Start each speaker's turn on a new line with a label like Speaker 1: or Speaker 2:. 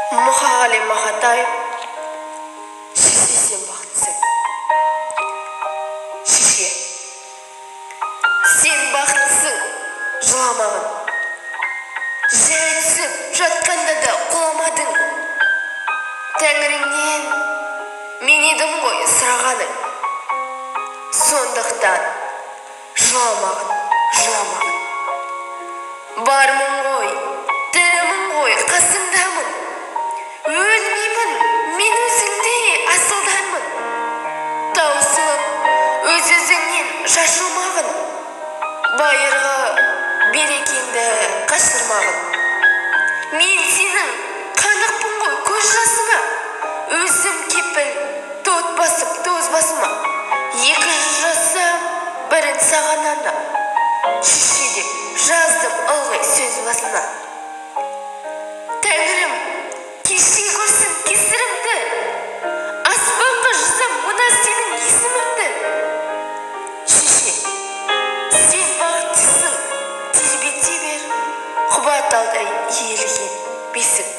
Speaker 1: Мұқағали Мақатаев. Шеше, сен бақыттысың. Шеше, сен бақыттысың, жыламағын. Жай түсіп жатқанда да құламадың. Тәңіріңнен мен едім ғой сұрағаның. Сондықтан жыламағын, жыламағын. Бармын ғой, тірімін ғой, қасыңдамын. Өлмеймін, мен өзіңде асылданмын. Таусылып өз-өзіңнен шашылмағын. Байырғы берекеңді қашырмағын. Мен сенің қанықпын ғой көз жасыңа. Өзім кепіл тот басып тоз басыма. 200 жасам бірін саған арнап. Шеше деп жаздым ылғи сөз басына. Тәңірім кеше көрсін кесірімді. Аспанға жазам мына сенің есіміңді. Шеше, сен бақыттысың, тербете бер, құба талдай иілген бесік.